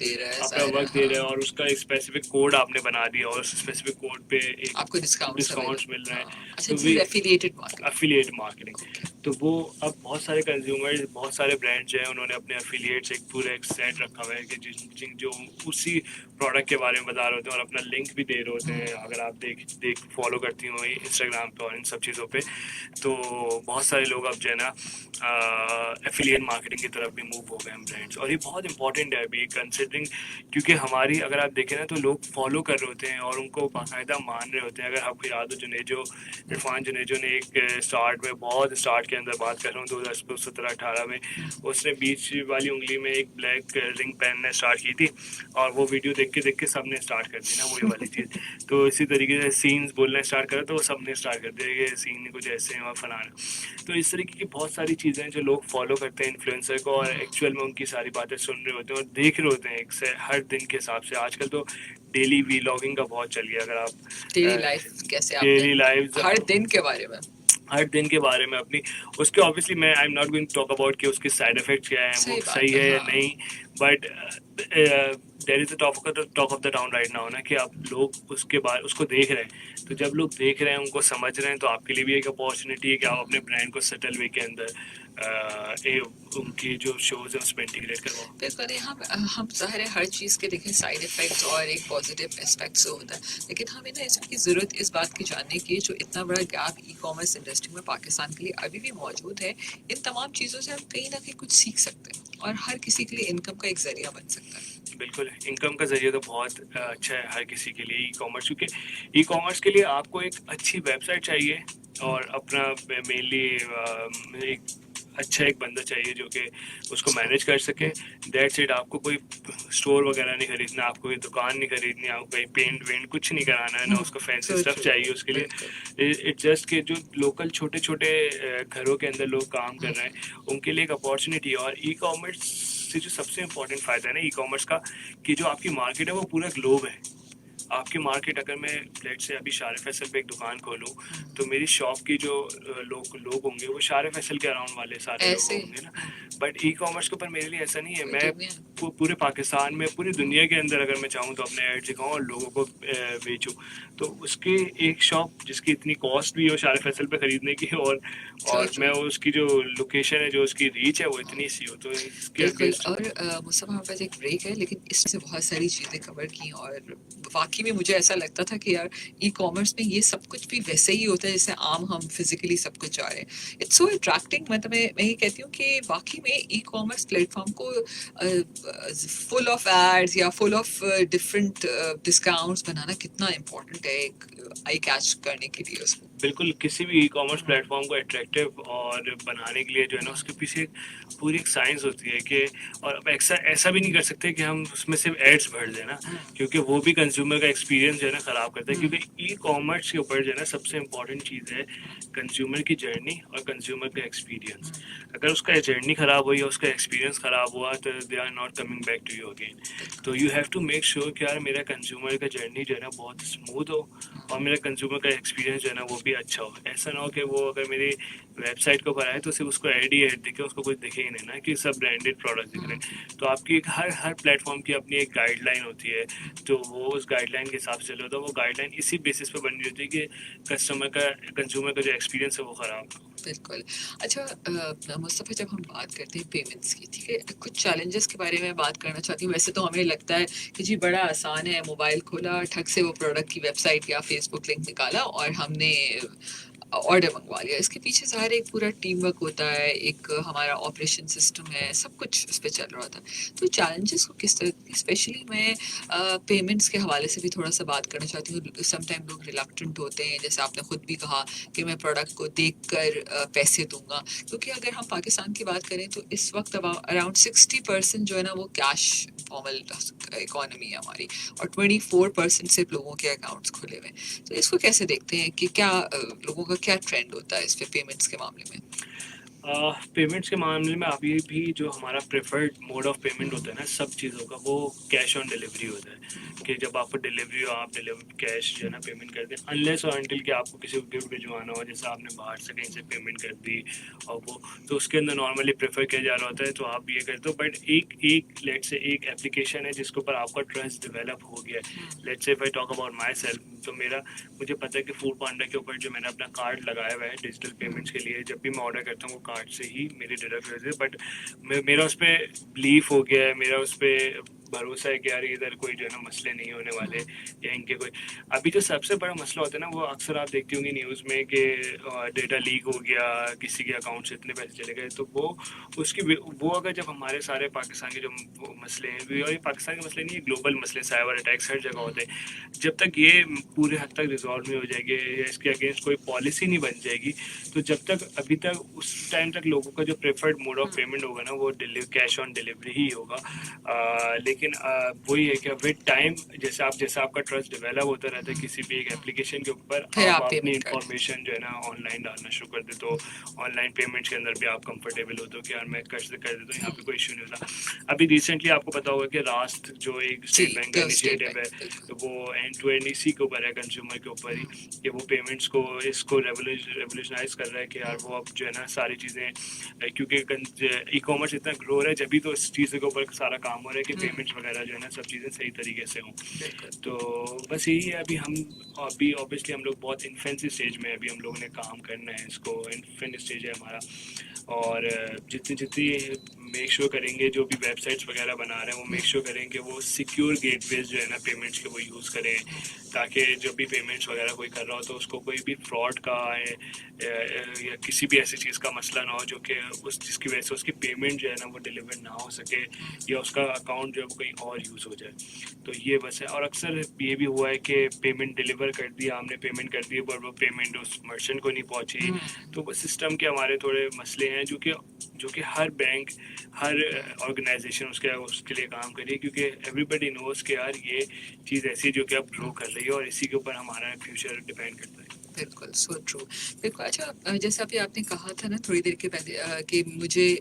دے رہا ہے اور اس کا ایک اسپیسیفک کوڈ آپ نے بنا دیا اور اس اسپیسیفک کوڈ پہ آپ کو ڈسکاؤنٹس مل رہے ہیں. افیلیٹ مارکیٹنگ تو وہ اب بہت سارے کنزیومر بہت سارے برانڈ جو ہیں انہوں نے اپنے افیلیٹس ایک پورا ایک سیٹ رکھا ہوا ہے کہ جن جو اسی پروڈکٹ کے بارے میں بتا رہے ہوتے ہیں اور اپنا لنک بھی دے رہے ہوتے ہیں. اگر آپ دیکھ فالو کرتی ہوں انسٹاگرام پہ اور ان سب چیزوں پہ, تو بہت سارے لوگ اب جو ہے نا ایفیلیٹ مارکیٹنگ کی طرف بھی موو ہو گئے ہیں برانڈس, اور یہ بہت امپورٹنٹ ہے ابھی کنسیڈرنگ, کیونکہ ہماری اگر آپ دیکھیں نا تو لوگ فالو کر رہے ہوتے ہیں اور ان کو باقاعدہ مان رہے ہوتے ہیں. اگر آپ کو یاد ہو عرفان جنیجو نے ایک اسٹارٹ میں بہت اسٹارٹ کے اندر بات کر رہا ہوں 2017-18 میں, اس نے بیچ والی انگلی میں ایک بلیک رنگ پہننا اسٹارٹ کی تھی, اور وہ ویڈیو دیکھ کے سب نے اسٹارٹ کر دی نا وہی والی چیز. تو اسی طریقے سے سینز بولنا اسٹارٹ کرا تو وہ سب نے اسٹارٹ کر دیا کہ سین کچھ ایسے ہیں اور فلانا. تو اس طریقے کی بہت ساری چیزیں ہیں جو لوگ فالو کرتے ہیں انفلوئنسر کو, اور ایکچوئل میں ان کی ساری باتیں سن رہے ہوتے ہیں اور دیکھ رہے ہوتے ہیں ایک سے ہر دن کے حساب سے. آج کل تو ڈیلی ویلاگنگ کا بہت چل گیا. اگر آپ ڈیلی لائف کیسے آپ ڈیلی لائف ہر دن کے بارے میں ہر دن کے بارے میں اپنی اس کے obviously میں I am not going talk about کہ اس کے سائڈ افیکٹس کیا ہیں, وہ صحیح ہے یا نہیں, but there is a talk of the town right now نا, کہ آپ لوگ اس کے بعد اس کو دیکھ رہے ہیں. تو جب لوگ دیکھ رہے ہیں ان کو سمجھ رہے ہیں تو آپ کے لیے بھی ایک اپارچونیٹی ہے کہ آپ اپنے برانڈ کو سٹل وے کے اندر ان کی جو شوز ہیں اس میں انٹیگریٹ کرواؤ. بالکل. ہم ظاہر ہے ہر چیز کے دیکھیں سائڈ افیکٹس اور ایک پازیٹیو اسپیکٹس ہوتا ہے, لیکن ہمیں نا اس کی ضرورت اس بات کی جاننے کی جو اتنا بڑا گیپ ای کامرس انڈسٹری میں پاکستان کے لیے ابھی بھی موجود ہے, ان تمام چیزوں سے ہم کہیں نہ کہیں کچھ سیکھ سکتے ہیں اور ہر کسی کے لیے انکم کا ایک ذریعہ بن سکتا ہے. بالکل, انکم کا ذریعہ تو بہت اچھا ہے ہر کسی کے لیے ای کامرس, کیونکہ ای کامرس کے لیے آپ کو ایک اچھی ویب سائٹ چاہیے اور اپنا مینلی ایک اچھا ایک بندہ چاہیے جو کہ اس کو مینیج کر سکے. That's it. آپ کو کوئی اسٹور وغیرہ نہیں خریدنا, آپ کو کوئی دکان نہیں خریدنی, آپ کو کوئی پینٹ وینٹ کچھ نہیں کرانا ہے, نہ اس کو فینسی اسٹف چاہیے اس کے لیے. اٹ جسٹ کہ جو لوکل چھوٹے چھوٹے گھروں کے اندر لوگ کام کر رہے ہیں ان کے لیے ایک اپارچونیٹی ہے. اور ای کامرس سے جو سب سے امپورٹنٹ فائدہ ہے نا ای کامرس کا, کہ جو آپ کی مارکیٹ ہے وہ پورا گلوب ہے. آپ کی مارکیٹ اگر میں لیٹ سے ابھی شارع فیصل پہ ایک دکان کھولوں تو میری شاپ کی جو لوگ ہوں گے وہ شارع فیصل کے اراؤنڈ والے سارے لوگ ہوں گے نا. بٹ ای کامرس کے اوپر میرے لیے ایسا نہیں ہے. میں پورے پاکستان میں پوری دنیا کے اندر اگر میں چاہوں تو اپنے ایڈ دکھاؤں اور لوگوں کو بیچوں, تو اس کی ایک شاپ جس کی اتنی کاسٹ بھی ہو شارع فیصل پہ خریدنے کی, اور میں اس کی جو لوکیشن ہے جو اس کی ریچ ہے وہ اتنی سی ہو, تو بالکل. اور مصطفیٰ ہمارے پاس ایک بریک ہے, لیکن اس سے بہت ساری چیزیں کور کی اور واقعی میں مجھے ایسا لگتا تھا کہ یار ای کامرس میں یہ سب کچھ بھی ویسے ہی ہوتا ہے جیسے عام ہم فزیکلی سب کچھ چاہ رہے ہیں. It's so attracting. میں یہ کہتی ہوں کہ واقعی میں ای کامرس پلیٹ فارم کو فل آف ایڈز یا فل آف ڈفرینٹ ڈسکاؤنٹس بنانا کتنا امپورٹنٹ ہے ایک آئی کیچ کرنے کے لیے اس کو. بالکل, کسی بھی ای کامرس پلیٹ فارم کو اٹریکٹیو اور بنانے کے لیے جو ہے نا اس کے پیچھے پوری ایک سائنس ہوتی ہے کہ, اور ایسا بھی نہیں کر سکتے کہ ہم اس میں صرف ایڈس بھر دیں نا, کیونکہ وہ بھی کنزیومر کا ایکسپیرینس جو ہے نا خراب کرتا ہے. کیونکہ ای کامرس کے اوپر جو ہے نا سب سے امپورٹنٹ چیز ہے کنزیومر کی جرنی اور کنزیومر کا ایکسپیرینس. اگر اس کا جرنی خراب ہوئی یا اس کا ایکسپیرینس خراب ہوا تو they are not coming back to you again. تو you have to make sure کہ یار میرا کنزیومر کا جرنی جو ہے نا بہت اسموتھ ہو اور میرا کنزیومر کا ایکسپیرینس جو ہے نا وہ بھی اچھا ہو. ایسا نہ ہو کہ وہ اگر میری ویب سائٹ کے اوپر آئے تو صرف اس کو ایڈ ہی ایڈ دکھے, اس کو کچھ دکھے ہی نہیں نا کہ سب برانڈیڈ پروڈکٹ دکھ رہے ہیں. تو آپ کی ہر پلیٹ فارم کی اپنی ایک گائیڈ لائن ہوتی ہے, تو وہ اس گائیڈ لائن کے حساب سے چلے ہوتا ہے. وہ گائیڈ لائن اسی بیسس پہ بنی ہوتی ہے کہ کنزیومر کا جو ایکسپیرینس ہے وہ خراب ہو. بالکل. اچھا مصطفیٰ, جب ہم بات کرتے ہیں پیمنٹس کی, ٹھیک ہے, کچھ چیلنجز کے بارے میں بات کرنا چاہتی ہوں. ویسے تو ہمیں لگتا ہے کہ جی بڑا آسان ہے, موبائل کھولا, ٹھگ سے وہ پروڈکٹ کی ویب سائٹ یا فیس بک لنک نکالا اور ہم نے آرڈر منگوا لیا. اس کے پیچھے ظاہر ایک پورا ٹیم ورک ہوتا ہے, ایک ہمارا آپریشن سسٹم ہے, سب کچھ اس پہ چل رہا ہوتا ہے. تو چیلنجز کو کس طرح, اسپیشلی میں پیمنٹس کے حوالے سے بھی تھوڑا سا بات کرنا چاہتی ہوں. سم ٹائم لوگ ریلکٹنٹ ہوتے ہیں, جیسے آپ نے خود بھی کہا کہ میں پروڈکٹ کو دیکھ کر پیسے دوں گا, کیونکہ اگر ہم پاکستان کی بات کریں تو اس وقت اراؤنڈ 60% جو ہے نا وہ کیش فارمل اکانومی ہے ہماری, اور 24% صرف لوگوں کے اکاؤنٹس کھلے ہوئے ہیں. تو اس کو کیسے دیکھتے ہیں کہ کیا لوگوں کا کیا ٹرینڈ ہوتا ہے اس پہ پیمنٹس کے معاملے میں؟ پیمنٹس کے معاملے میں ابھی بھی جو ہمارا پریفرڈ موڈ آف پیمنٹ ہوتا ہے نا سب چیزوں کا, وہ کیش آن ڈلیوری ہوتا ہے. کہ جب آپ کو ڈلیوری ہو آپ کیش جو ہے نا پیمنٹ کر دیں, انلیس اور انٹل کہ آپ کو کسی کو گفٹ بھجوانا ہو, جیسے آپ نے باہر سے کہیں سے پیمنٹ کر دی اور وہ, تو اس کے اندر نارملی پریفر کیا جا رہا ہوتا ہے, تو آپ یہ کرتے ہو. بٹ ایک لیٹ سے ایک اپلیکیشن ہے جس کے اوپر آپ کا ٹرسٹ ڈیولپ ہو گیا ہے. لیٹ سے if I talk about my self, تو مجھے پتہ ہے کہ فوڈ پانڈا کے اوپر جو میں نے اپنا کارڈ لگایا ہوا ہے ڈیجیٹل پیمنٹس کے لیے، جب بھی میں آرڈر کرتا ہوں وہ کارڈ سے ہی میری ڈیڈکٹ ہوتی ہے. بٹ میرا اس پہ بلیف ہو گیا ہے، میرا اس پہ بھروسہ ہے کہ یار ادھر کوئی جو ہے نا مسئلے نہیں ہونے والے، یا ان کے کوئی ابھی جو سب سے بڑا مسئلہ ہوتا ہے نا وہ اکثر آپ دیکھتی ہوں گی نیوز میں کہ ڈیٹا لیک ہو گیا، کسی کے اکاؤنٹ سے اتنے پیسے چلے گئے. تو وہ اگر جب ہمارے سارے پاکستان کے جو مسئلے ہیں، اور یہ پاکستان کے مسئلے نہیں، یہ گلوبل مسئلے، سائبر اٹیکس ہر جگہ ہوتے ہیں، جب تک یہ پورے حد تک ریزالو نہیں ہو جائے گی یا اس کے اگینسٹ کوئی پالیسی نہیں بن جائے گی، تو جب تک ابھی تک اس ٹائم تک لوگوں کا جو پریفرڈ موڈ آف پیمنٹ ہوگا نا وہ کیش آن ڈلیوری ہی ہوگا. لیکن وہی ہے کہ ود ٹائم جیسا آپ کا ٹرسٹ ڈیولپ ہوتا رہتا ہے کسی بھی ایک ایپلیکیشن کے اوپر، آپ اپنی انفارمیشن جو ہے نا آن لائن ڈالنا شروع کر دیں، تو آن لائن پیمنٹس کے اندر بھی آپ کمفرٹیبل ہوتے ہو کہ یار میں کر دیتا ہوں، یہاں پہ کوئی ایشو نہیں ہوتا. ابھی ریسنٹلی آپ کو پتا ہوگا کہ راست جو ایک اسٹیٹ بینک کا انیشیٹو ہے وہ اینڈ ٹو اینڈ اسی کے اوپر ہے، کنزیومر کے اوپر ہی، کہ وہ پیمنٹس کو اس کو ریولیوشنائز کر رہا ہے کہ یار وہ اب جو ہے نا ساری چیزیں، کیونکہ ای کامرس اتنا گرو رہا ہے جبھی تو اس چیز کے اوپر سارا کام ہو رہا ہے کہ پیمنٹس وغیرہ جو ہے نا سب چیزیں صحیح طریقے سے ہوں. تو بس یہی ہے. ابھی اوبیسلی ہم لوگ بہت انفینسی اسٹیج میں ابھی ہم لوگوں نے کام کرنا ہے، اس کو انفینٹ اسٹیج ہے ہمارا، اور جتنی میک شور کریں گے جو بھی ویب سائٹس وغیرہ بنا رہے ہیں وہ میک شور کریں کہ وہ سیکیور گیٹ ویز جو ہے نا پیمنٹس کے وہ یوز کریں، تاکہ جب بھی پیمنٹس وغیرہ کوئی کر رہا ہو تو اس کو کوئی بھی فراڈ کا یا کسی بھی ایسی چیز کا مسئلہ نہ ہو جو کہ جس کی وجہ سے اس کی پیمنٹ جو ہے نا وہ ڈیلیور نہ ہو سکے، یا اس کا اکاؤنٹ جو ہے وہ کہیں اور یوز ہو جائے. تو یہ بس ہے. اور اکثر یہ بھی ہوا ہے کہ پیمنٹ ڈیلیور کر دیا ہم نے، پیمنٹ کر دی پر وہ پیمنٹ اس مرچنٹ کو نہیں پہنچی. تو وہ سسٹم کے ہمارے تھوڑے مسئلے ہیں جو کہ ہر بینک، ہر آرگنائزیشن اس کے لیے کام کریے، کیونکہ ایوری بڈی نوز کہ یار یہ چیز ایسی جو کہ اب گرو کر رہی ہے اور اسی کے اوپر ہمارا فیوچر ڈیپینڈ کرتا ہے. بالکل سو ٹرو. بالکل. اچھا جیسے ابھی آپ نے کہا تھا نا تھوڑی دیر کے پہلے کہ مجھے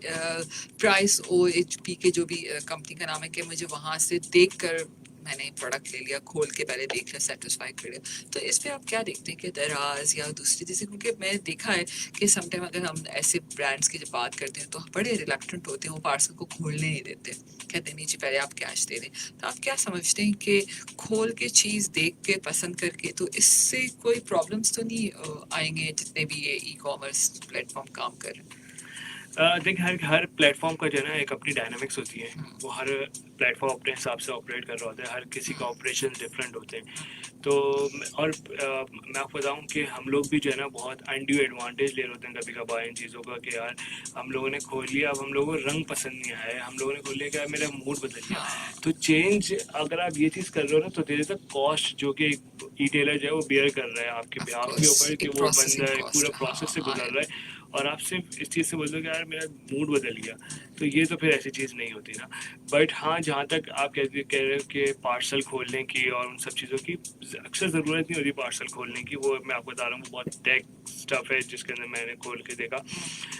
پرائس OHP کے جو بھی کمپنی کا نام ہے کہ مجھے وہاں سے دیکھ کر میں نے پروڈکٹ لے لیا، کھول کے پہلے دیکھ لیا، سیٹسفائی کر لیا. تو اس پہ آپ کیا دیکھتے ہیں کہ دراز یا دوسری چیزیں، کیونکہ میں دیکھا ہے کہ سم ٹائم اگر ہم ایسے برانڈس کی جب بات کرتے ہیں تو بڑے ریلیکٹنٹ ہوتے ہیں، وہ پارسل کو کھولنے نہیں دیتے، کہتے ہیں نہیں جی پہلے آپ کیش دے دیں. تو آپ کیا سمجھتے ہیں کہ کھول کے چیز دیکھ کے پسند کر کے تو اس سے کوئی پرابلمس تو نہیں آئیں گے جتنے بھی یہ ای کامرس پلیٹ فارم کام کر رہے ہیں؟ دیکھیں ہر پلیٹ فارم کا جو ہے نا ایک اپنی ڈائنامکس ہوتی ہے، وہ ہر پلیٹ فارم اپنے حساب سے آپریٹ کر رہا ہوتا ہے، ہر کسی کا آپریشن ڈفرینٹ ہوتے ہیں. تو اور میں آپ کو بتاؤں کہ ہم لوگ بھی جو ہے نا بہت انڈیو ایڈوانٹیج لے رہے ہوتے ہیں کبھی کبھار ان چیزوں کا، کہ یار ہم لوگوں نے کھول لیا، اب ہم لوگوں کو رنگ پسند نہیں آیا ہے، ہم لوگوں نے کھول لیا کہ میرا موڈ بدل گیا. تو چینج اگر آپ یہ چیز کر رہے ہو نا تو دیر از اے کاسٹ جو کہ ای ٹیلر جو ہے وہ بیئر کر رہا ہے آپ کے اوپر، کہ وہ بندہ پورا پروسیس سے گزر رہا ہے، اور آپ صرف اس چیز سے بول دو کہ یار میرا موڈ بدل گیا. تو یہ تو پھر ایسی چیز نہیں ہوتی نا. بٹ ہاں جہاں تک آپ کہہ رہے ہو کہ پارسل کھولنے کی اور ان سب چیزوں کی اکثر ضرورت نہیں ہوتی پارسل کھولنے کی، وہ میں آپ کو بتا رہا ہوں بہت ٹیک اسٹف ہے جس کے اندر میں نے کھول کے دیکھا.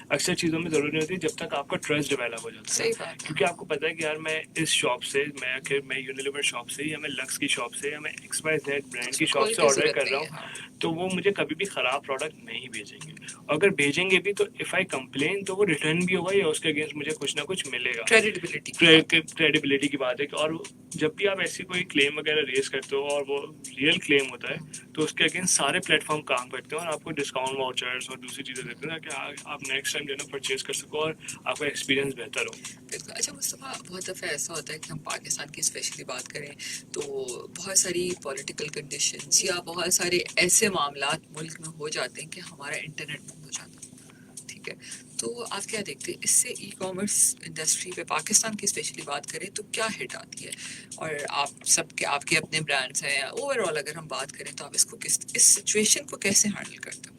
اکثر چیزوں میں ضرورت نہیں ہوتی جب تک آپ کا ٹرسٹ ڈیولپ ہو جاتا ہے، کیونکہ آپ کو پتا ہے کہ یار میں اس شاپ سے، میں یونیلیور شاپ سے، یا میں لکس کی شاپ سے، یا میں XYZ برانڈ کی شاپ سے آرڈر کر رہا ہوں، تو وہ مجھے کبھی بھی خراب پروڈکٹ نہیں بھیجیں گے. اگر بھیجیں گے بھی تو اف آئی کمپلین تو وہ ریٹرن بھی ہوگا یا اس کے اگینسٹ مجھے کچھ نہ کچھ ملے گا. کریڈیبلٹی کی بات ہے. اور جب بھی آپ ایسی کوئی کلیم وغیرہ ریز کرتے ہو اور وہ ریئل کلیم ہوتا ہے تو اس کے اگینسٹ سارے پلیٹ فارم کام کرتے ہیں اور آپ کو ڈسکاؤنٹ واؤچرز اور دوسری چیزیں دیتے ہیں تاکہ آپ نیکسٹ ٹائم جو ہے نا پرچیز کر سکو اور آپ کا ایکسپیرینس بہتر ہو. اچھا مصطفیٰ، بہت دفعہ ایسا ہوتا ہے کہ ہم پاکستان کی اسپیشلی بات کریں تو بہت ساری پولیٹیکل کنڈیشنز یا بہت سارے ایسے معاملات ملک میں ہو جاتے ہیں کہ ہمارا انٹرنیٹ بند ہو جاتا ہے. ٹھیک ہے، تو آپ کیا دیکھتے ہیں اس سے ای کامرس انڈسٹری پہ، پاکستان کی اسپیشلی بات کریں تو کیا ہٹ آتی ہے؟ اور آپ کے اپنے برانڈس ہیں، اوور آل اگر ہم بات کریں تو آپ اس سچویشن کو کیسے ہینڈل کرتے ہیں؟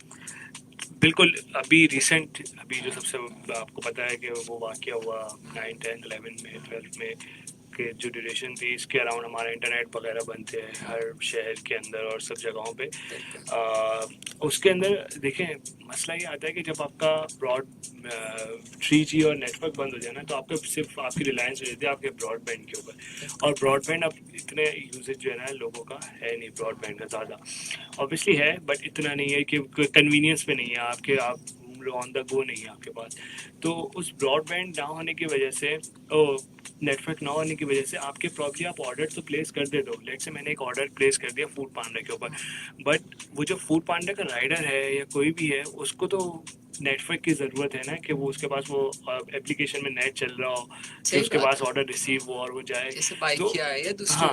بالکل. ابھی جو سب سے آپ کو پتا ہے کہ وہ واقعہ ہوا 9, 10, 11 میں 12 میں، کہ جو ڈیوریشن تھی اس کے اراؤنڈ ہمارا انٹرنیٹ وغیرہ بنتے ہیں ہر شہر کے اندر اور سب جگہوں پہ. اس کے اندر دیکھیں مسئلہ یہ آتا ہے کہ جب آپ کا 3G اور نیٹ ورک بند ہو جائے نا تو آپ کا صرف آپ کی ریلائنس ہو جاتی ہے آپ کے براڈ بینڈ کے اوپر. اور براڈ بینڈ اب اتنے یوزیج جو ہے نا لوگوں کا ہے نہیں براڈ بینڈ کا زیادہ، اوبیسلی ہے بٹ اتنا نہیں ہے کہ کنوینئنس پہ نہیں ہے آپ آن دا گو نہیں ہے آپ کے پاس. تو اس براڈ بینڈ نہ ہونے کی وجہ سے نیٹورک نہ ہونے کی وجہ سے آپ کے پرابلی آپ آرڈر تو پلیس کر دے دو. لیٹ سے میں نے ایک آرڈر پلیس کر دیا فوڈ پانڈا کے اوپر, بٹ وہ جو فوڈ پانڈا کا رائڈر ہے یا کوئی بھی ہے اس کو تو نیٹورک کی ضرورت ہے نا, کہ وہ اس کے پاس وہ اپلیکیشن میں نیٹ چل رہا ہو, کہ اس کے پاس آرڈر ریسیو ہو اور وہ جائے. جیسے بائک تو کیا ہے یا ہاں, دوسرے.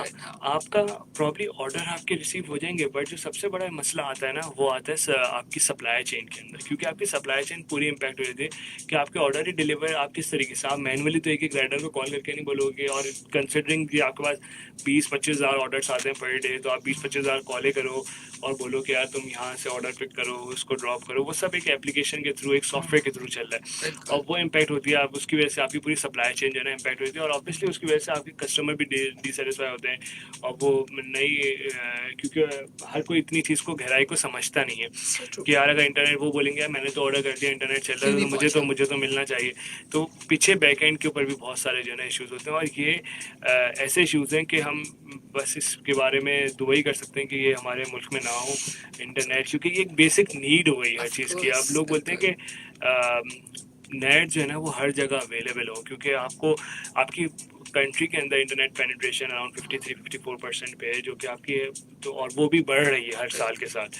آپ کا پرابلی آرڈر آپ کے ریسیو ہو جائیں گے, بٹ جو سب سے بڑا مسئلہ آتا ہے نا وہ آتا ہے آپ کی سپلائی چین کے اندر, کیونکہ آپ کی سپلائی چین پوری امپیکٹ ہو جاتی ہے کہ آپ کے آرڈر ہی ڈلیور آپ کس طریقے سے, آپ مینولی تو ایک ایک رائڈر کو کال کر کے نہیں بولو گے, اور کنسیڈرنگ کہ آپ کے پاس 20-25 ہزار آرڈرس آتے ہیں پر ڈے, تو آپ 20-25 ہزار کالیں کرو اور بولو کہ یار تم یہاں سے آرڈر پک کرو, اس کو ڈراپ کرو, وہ سب ایک اپلیکیشن کے تھرو, ایک سافٹ ویئر کے تھرو چل رہا ہے, اور وہ امپیکٹ ہوتی ہے. آپ اس کی وجہ سے آپ کی پوری سپلائی چین جو ہے نا امپیکٹ ہوتی ہے, اور آبویسلی اس کی وجہ سے آپ کے کسٹمر بھی ڈی سیٹسفائی ہوتے ہیں, اور وہ نئی, کیونکہ ہر کوئی اتنی چیز کو گہرائی کو سمجھتا نہیں ہے کہ یار اگر انٹرنیٹ, وہ بولیں گے میں نے تو آرڈر کر دیا, انٹرنیٹ چل رہا ہے تو مجھے تو ملنا چاہیے. تو پیچھے بیک اینڈ کے اوپر بھی بہت سارے جو ہے نا ایشوز ہوتے ہیں, اور یہ ایسے ایشوز ہیں کہ ہم بس اس کے بارے میں دعا ہی کر سکتے ہیں کہ یہ ہمارے ملک میں نہ ہو انٹرنیٹ, کیونکہ یہ ایک بیسک نیڈ ہو گئی ہر چیز کی. اب لوگ بولتے ہیں کہ نیٹ جو ہے نا وہ ہر جگہ اویلیبل ہو, کیونکہ آپ کو آپ کی کنٹری کے اندر انٹرنیٹ پینیٹریشن اراؤنڈ 53-54% پہ ہے, جو کہ آپ کی ہے تو, اور وہ بھی بڑھ رہی ہے ہر سال کے ساتھ.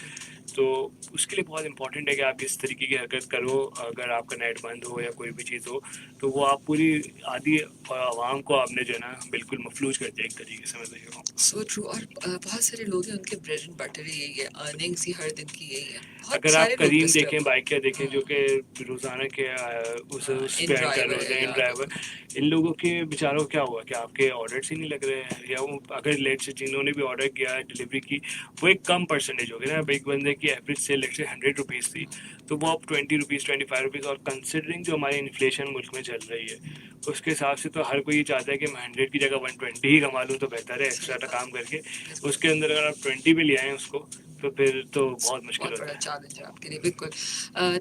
تو اس کے لیے بہت امپورٹنٹ ہے کہ آپ اس طریقے کی حرکت کرو. اگر آپ کا نیٹ بند ہو یا کوئی بھی چیز ہو تو وہ آپ پوری آدھی عوام کو آپ نے جو ہے نا بالکل مفلوج کر دیا ایک طریقے سے, میں تو یہ کہوں. So true. اور بہت سارے لوگ ہیں ان کے بریڈ اینڈ بٹر یہی ہے, ارننگس ہی ہر دن کی یہی ہے. اگر آپ کریم دیکھیں, بائکیا دیکھیں, جو کہ روزانہ کے اس پہ ارن کر رہے ہوتے ہیں, ڈرائیور, ان لوگوں کے بیچاروں کو کیا ہوا کہ آپ کے آرڈرس ہی نہیں لگ رہے ہیں, یا وہ اگر لیٹ سے جنہوں نے بھی آرڈر کیا ڈلیوری کی وہ ایک کم پرسنٹیج ہو گئی نا. اب ایک بندے کی ایوریج سے لیٹ سے 100 روپیز تھی تو وہ اب 20 روپیز 25 روپیز, اور کنسیڈرنگ جو ہماری انفلیشن ملک میں چل رہی ہے اس کے حساب سے تو ہر کوئی یہ چاہتا ہے کہ میں 100 کی جگہ 120 ہی کما لوں تو بہتر ہے ایکسٹرا کام کر کے. اس کے اندر اگر آپ 20 پہ لے آئیں اس کو تو پھر تو بہت مشکل ہوتا ہے. بڑا چیلنج ہے آپ کے لیے. بالکل.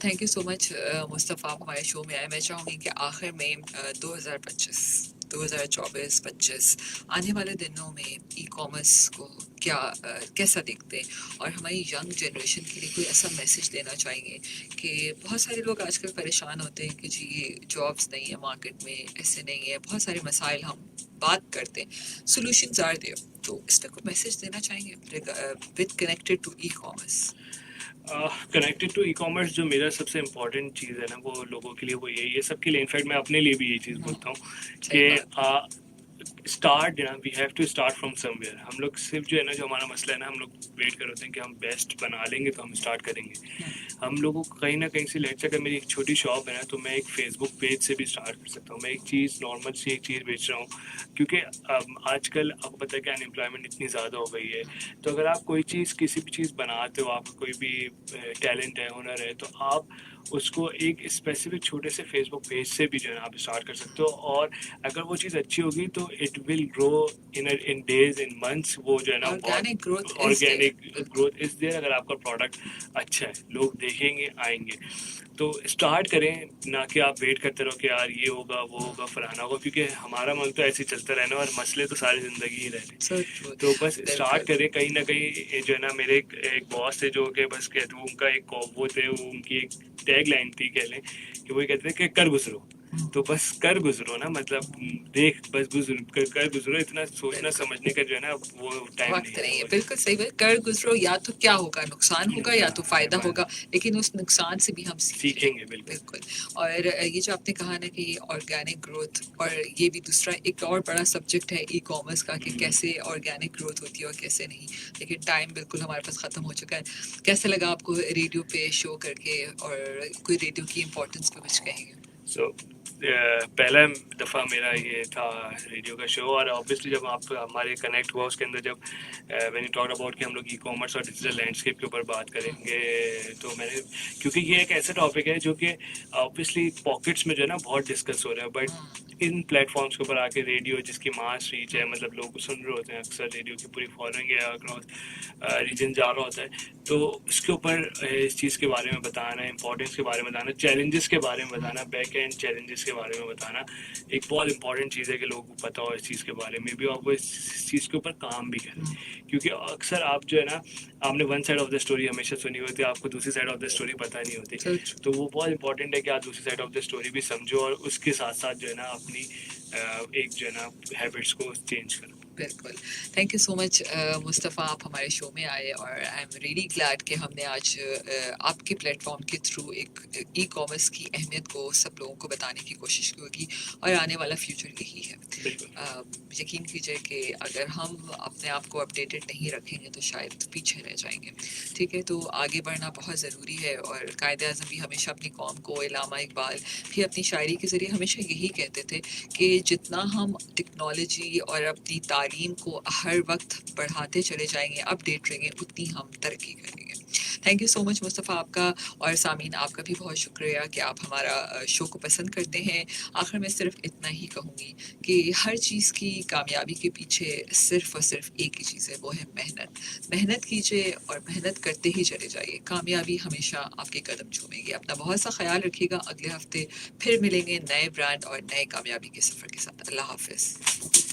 تھینک یو سو مچ مصطفیٰ, آپ ہمارے شو میں آئے. میں چاہوں گی کہ آخر میں 2024-25 آنے والے دنوں میں ای کامرس کو کیسا دیکھتے ہیں, اور ہماری ینگ جنریشن کے لیے کوئی ایسا میسج دینا چاہیں گے کہ بہت سارے لوگ آج کل پریشان ہوتے ہیں کہ جی یہ جابس نہیں ہے مارکیٹ میں, ایسے نہیں ہے, بہت سارے مسائل ہم بات کرتے ہیں, سولوشنز آر دیئر, تو اس پہ کوئی میسج دینا چاہیں گے with connected to e commerce? Connected to e commerce جو میرا سب سے امپورٹنٹ چیز ہے نا وہ لوگوں کے لیے وہ یہی ہے, سب کے لیے, انفیکٹ میں اپنے لیے بھی یہی چیز بولتا ہوں کہ اسٹارٹ نا, we have to start from somewhere. ہم لوگ صرف جو ہے نا, جو ہمارا مسئلہ ہے نا, ہم لوگ ویٹ کر ہوتے ہیں کہ ہم بیسٹ بنا لیں گے تو ہم اسٹارٹ کریں گے. ہم لوگوں کو کہیں نہ کہیں سے لیٹ سے, اگر میری ایک چھوٹی شاپ ہے نا تو میں ایک فیس بک پیج سے بھی اسٹارٹ کر سکتا ہوں. میں ایک چیز نارمل سی ایک چیز بیچ رہا ہوں, کیونکہ آج کل آپ کو پتہ ہے کہ ان امپلائمنٹ اتنی زیادہ ہو گئی ہے. تو اگر آپ کوئی چیز کسی بھی چیز بناتے ہو, آپ کا کوئی بھی ٹیلنٹ ہے, ہنر ہے, تو آپ اس کو ایک اسپیسیفک چھوٹے سے فیس بک پیج سے بھی جو ہے نا آپ اسٹارٹ کر سکتے ہو. اور اگر وہ چیز اچھی ہوگی تو it will grow in days, in months. وہ جو ہے نا آرگینک گروتھ از دیئر. اگر آپ کا پروڈکٹ اچھا ہے, لوگ دیکھیں گے, آئیں گے. تو اسٹارٹ کریں, نہ کہ آپ ویٹ کرتے رہو کہ یار یہ ہوگا وہ ہوگا فلانا ہوگا, کیونکہ ہمارا ملک تو ایسے ہی چلتا رہنا, اور مسئلے تو ساری زندگی ہی رہنے. تو بس اسٹارٹ کریں. کہیں نہ کہیں جو ہے نا, میرے ایک باس تھے جو کہ بس کہتے, ان کا ایک وہ تھے, وہ ان کی ایک ٹیگ لائن تھی کہہ لیں, کہ وہ کہتے ہیں کہ کر گزرو. تو بس کر گزرو نا, مطلب دیکھ بس کر گزرو. اتنا سوچنا سمجھنے کا جو ہے نا وہ ٹائم نہیں ہے. بالکل صحیح ہے, کر گزرو. یا تو کیا ہوگا, نقصان ہوگا یا تو فائدہ ہوگا, لیکن اس نقصان سے بھی ہم سیکھیں گے. بالکل. اور یہ جو آپ نے کہا نا کہ آرگینک گروتھ, اور یہ بھی دوسرا ایک اور بڑا سبجیکٹ ہے ای کامرس کا, کہ کیسے آرگینک گروتھ ہوتی ہے اور کیسے نہیں. لیکن ٹائم بالکل ہمارے پاس ختم ہو چکا ہے. کیسے لگا آپ کو ریڈیو پہ شو کر کے, اور کوئی ریڈیو کی امپورٹنس پہ کچھ کہیں گے؟ پہلا دفعہ میرا یہ تھا ریڈیو کا شو, اور آبویسلی جب آپ ہمارے کنیکٹ ہوا اس کے اندر, جب وین یو ٹاک اباؤٹ کہ ہم لوگ ای کامرس اور ڈیجیٹل لینڈسکیپ کے اوپر بات کریں گے, تو میں نے, کیونکہ یہ ایک ایسا ٹاپک ہے جو کہ آبویسلی پاکٹس میں جو ہے نا بہت ڈسکس ہو رہا ہے, بٹ ان پلیٹ فارمس کے اوپر آ کے ریڈیو جس کی ماس ریچ ہے, مطلب لوگ سن رہے ہوتے ہیں, اکثر ریڈیو کی پوری فالوئنگ ہے, اکراس ریجن جا رہا ہوتا ہے, تو اس کے اوپر اس چیز کے بارے میں بتانا, امپورٹنس کے بارے میں بتانا, چیلنجز کے بارے میں بتانا, بیک اینڈ چیلنجز کے بارے میں بتانا, ایک بہت امپورٹنٹ چیز ہے کہ لوگوں کو پتہ ہو اس چیز کے بارے میں بھی, اور وہ اس چیز کے اوپر کام بھی کریں. کیونکہ اکثر آپ جو ہے نا آپ نے one side of the story ہمیشہ سنی ہوتی ہے, آپ کو دوسری سائڈ آف دا اسٹوری پتہ نہیں ہوتی. تو وہ بہت امپورٹنٹ ہے کہ آپ دوسری سائڈ آف دا اسٹوری بھی سمجھو اور اس کے ساتھ ساتھ جو ہے نا اپنی ایک جو ہے نا ہیبٹس کو چینج کرو. بالکل. تھینک یو سو مچ مصطفیٰ, آپ ہمارے شو میں آئے اور آئی ایم ریئلی گلیڈ کہ ہم نے آج آپ کے پلیٹ فارم کے تھرو ایک ای کامرس کی اہمیت کو سب لوگوں کو بتانے کی کوشش ہوگی اور آنے والا فیوچر یہی ہے. یقین کیجیے کہ اگر ہم اپنے آپ کو اپڈیٹڈ نہیں رکھیں گے تو شاید پیچھے رہ جائیں گے. ٹھیک ہے, تو آگے بڑھنا بہت ضروری ہے. اور قائد اعظم بھی ہمیشہ اپنی قوم کو, علامہ اقبال بھی اپنی شاعری کے ذریعے ہمیشہ یہی کہتے تھے کہ جتنا ہم ٹیکنالوجی اور اپنی تعلیم کو ہر وقت بڑھاتے چلے جائیں گے, اپڈیٹ رہیں گے, اتنی ہم ترقی کریں گے. تھینک یو سو مچ مصطفیٰ آپ کا, اور سامعین آپ کا بھی بہت شکریہ کہ آپ ہمارا شو کو پسند کرتے ہیں. آخر میں صرف اتنا ہی کہوں گی کہ ہر چیز کی کامیابی کے پیچھے صرف اور صرف ایک ہی چیز ہے, وہ ہے محنت. محنت کیجیے اور محنت کرتے ہی چلے جائیے, کامیابی ہمیشہ آپ کے قدم چومے گی. اپنا بہت سا خیال رکھیے گا. اگلے ہفتے پھر ملیں گے نئے برانڈ اور نئے کامیابی کے سفر کے ساتھ. اللہ حافظ.